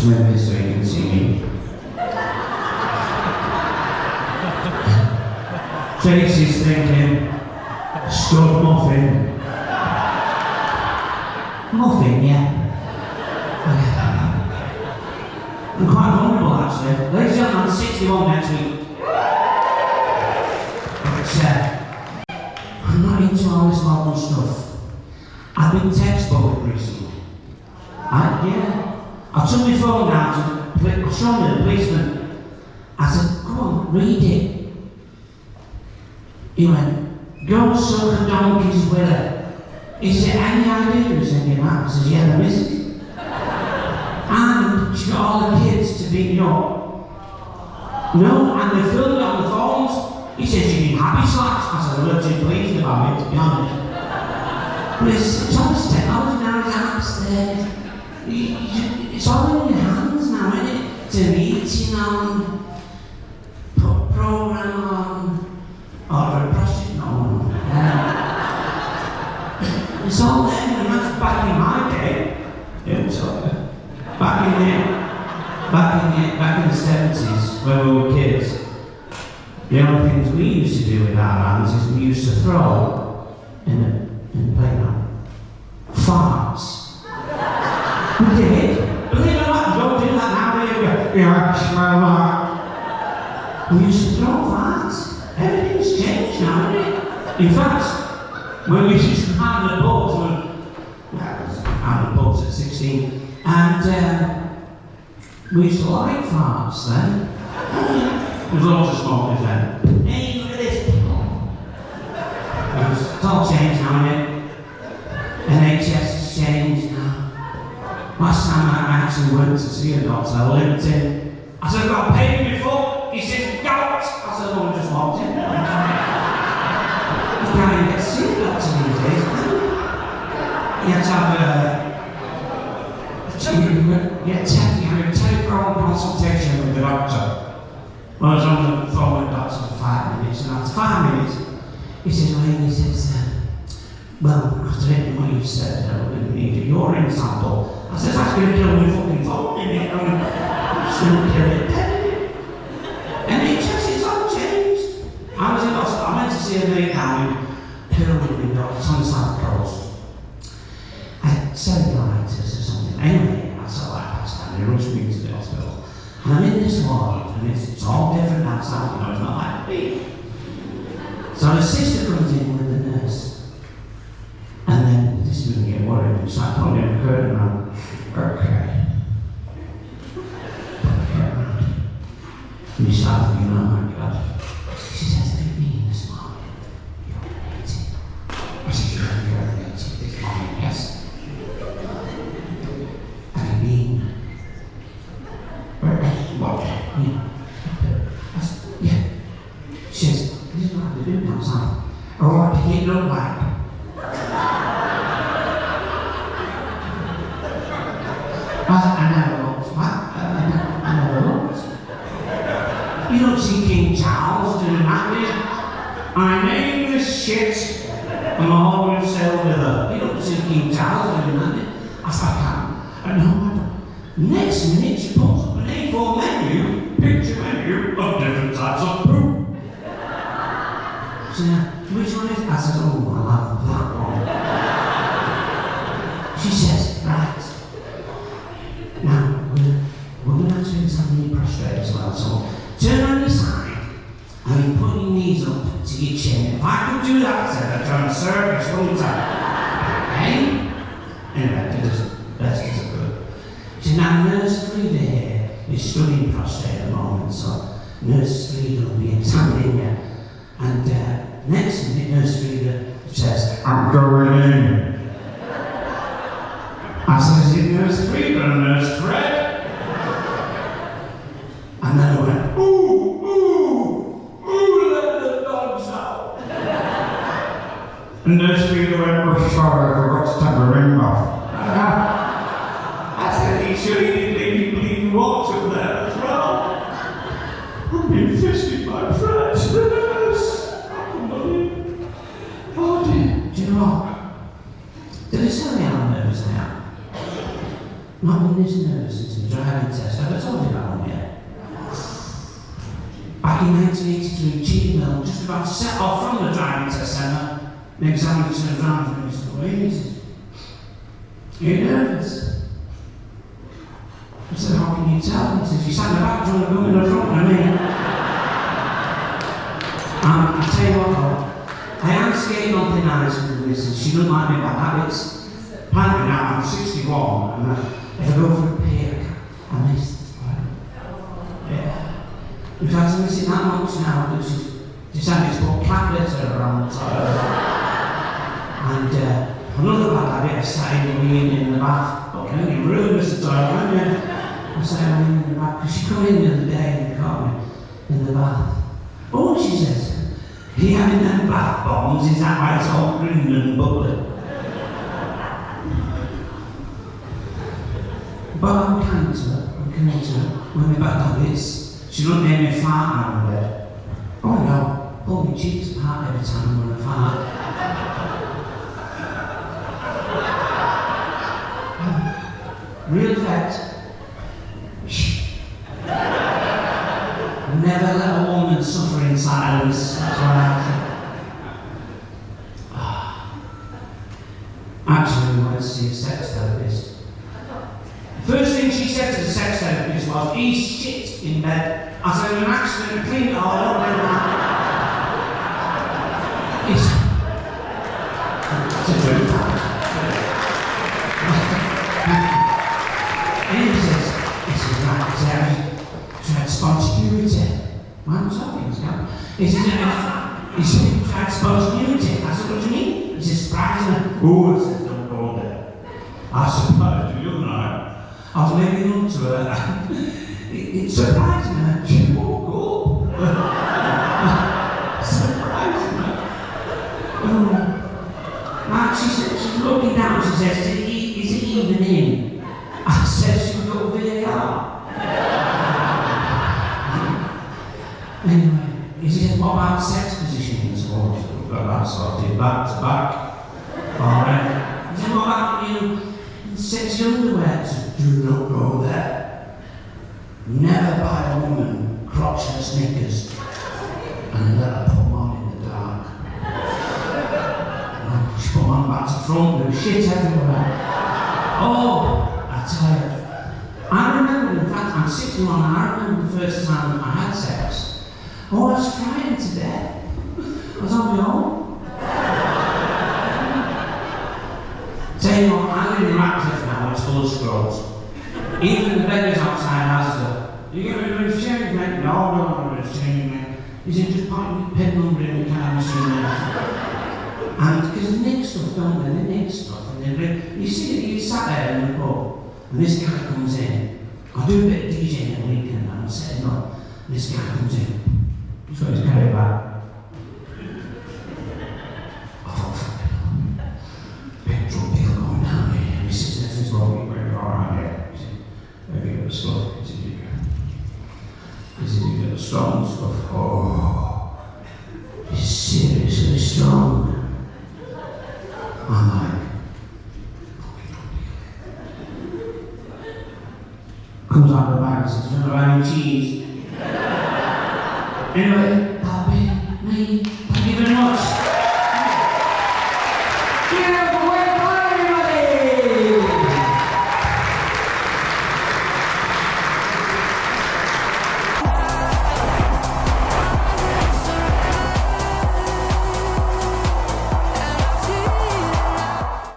Just move this so you can see me. Tracy's thinking, stud muffin. Muffin, yeah. I'm quite vulnerable actually. Ladies and gentlemen, I'm 61 next week. But I'm not into all this modern stuff. I've been textbooking recently. I took my phone out and showed me the policeman. I said, come on, read it. He went, go suck a donkey's willow. He said, any idea who's in your map? I said, yeah, there is. And she got all the kids to beat me up. No, and they filmed it on the phones. He said, you need happy slaps. I said, I'm not too pleased about it, to be honest. But it's all this technology now, it's apps there. It's all in your hands now, isn't it? To eating on, put program on, or a prostitute, no. It's all there, and that's back in my day. It was all there. Back in the 70s, when we were kids, the only things we used to do with our hands is we used to throw in the playground farts. We did. Believe it or not, don't do that now, do you? Yeah, smell that. We used to throw farts. Everything's changed now, isn't it? In fact, when we used to hand the balls, I was out of the balls at 16. And we used to like farts then. There was lots of smokers then. Hey, look at this. It's all changed now, isn't it? NHS has changed now. Last time I actually went to see a doctor, I limped in. I said, I've got pain in my foot. He said, gout. I said, oh, I just walked in. You can't even get to see a doctor these days, can you? You have to have a telephone consultation with the doctor. Well, I was on the phone with the doctor for 5 minutes, and after 5 minutes, he says, well, after everything what you said, we're going to need a urine sample. I said, that's going to kill my fucking phone, isn't it? I'm just going to kill it dead, isn't it? And it's all changed. I was in hospital, I went to see a mate down in Pilgrim, it's on the south coast. I had cellulitis or something. Anyway, I saw that passed down, they rushed me to the hospital. And I'm in this ward, and it's all different outside, you know, it's not like me. So the sister comes in with the nurse. And then this is going to get worried, so I put it in the curtain around. Okay. And you start thinking, oh my God. She says, what do you mean this morning? You're urinating. I said, you're urinating this morning, yes. And I mean, what? I said, yeah. She says, this is what they're doing outside. Or what did it look like? I never looked. I never looked. You don't see King Charles doing that, do you? I name this shit, and I'll always sail with her. You don't see King Charles doing that, do you? I said, I can't. No, I don't. Next minute, she pulls up an A4 menu, picture menu of different types of poop. She said, which one is it? I said, oh, I love that one. She says, right. Now, we're going to have to examine your prostate as well, so turn on your side and put your knees up to your chin. If I could do that, I said, I'd try and service one time. Okay? Anyway, that's good. So now, Nurse Frida here is studying prostate at the moment, so Nurse Frida will be examining you. And next minute, Nurse Frida says, I'm going in. I said, is it Nurse Frida or Nurse Fred? And then I went, ooh, let the dogs out. And Nurse Frida went, oh, sorry, I forgot to take my ring off. I said, he sure he didn't leave you bleeding water there as well. I'm being fisted by friends. Oh dear, do you know what? Did I tell you how nervous I am? Not when this nervous, it's driving test. Have I told you about one yet? Back in 1983, Gene Mill, just about to set off from the driving test centre, the examiner turned around to me and said, "Wait, are you nervous?" I said, "How can you tell?" He says, "You sat in the back, do you want to go in the front with me?" I tell you what though, I am scared nothing nice with the missus. She doesn't like me bad habits. Apparently now I'm 61 and if I go for a pee, I miss the toilet. Yeah. In fact, I miss it that much now that she's decided to put cat litter around the toilet. And another bad habit, I started weeing in the bath. Okay, you really miss the toilet, haven't you? I started weeing in the bath because she come in the other day and caught me in the bath. "Oh," she says, "he having them bath bombs, is that why it's all green and bubbly?" But I'm kind to her, when my bad habits. She don't make me fart now in bed. Oh no, pull my cheeks apart every time when I fart. Real effect. Shh. Never let a woman suffer in silence. That's what I think. Actually, we went to see a sex therapist. First thing she said to the sex therapist was, "He's shit in bed." I said, "An accident, I cleaned it all up and It's a true fact. And he says, right, tried spontaneity. Why am I talking, Scott? He said, "You tried spontaneity." I said, "What do you mean?" He says, "Surprising." "Oh," I said, "Don't go there." I surprised you, didn't I? I was making up to her. It surprised me. She woke up. Surprised me. Like she said, she's looking down, she says, "Is it even in?" I said, "She's got VAR." Anyway, he says, "What about sex positions?" "Oh, we've got that sorted, back to back." Alright. He said, "What about you? Sexy underwear?" I said, "Do not go there. Never buy a woman crotchless knickers and let her put them on in the dark." She put them on back to front, there was shit everywhere. Oh, I tell you. I remember, in fact, I'm 61 and I remember the first time I had sex. Oh, I was crying to death. I was on my own. Tell you what, I live in Ratcliffe now, it's full of scrolls. Even the beggars outside asked her, "You get rid of his change, mate?" "No, I don't want his change, mate." He said, "Just put your pin number in the card machine there." And because they nick stuff, don't they? They nick stuff. And you see, you sat there in the pub, and this guy comes in. I do a bit of DJing at the weekend, and I'm setting up. And this guy comes in. He's got his carry bag. I thought, fuck it. Big drunk deal going down here. And he sits next to his log, he went, "All right, yeah." He said, "Have you got the stuff?" He said, "You go." He said, "You got the strong stuff." Oh, he's seriously strong. I'm like, comes out of the bag and says, "Do you want to buy any cheese?" Anyway, that'll be me. Thank you very much.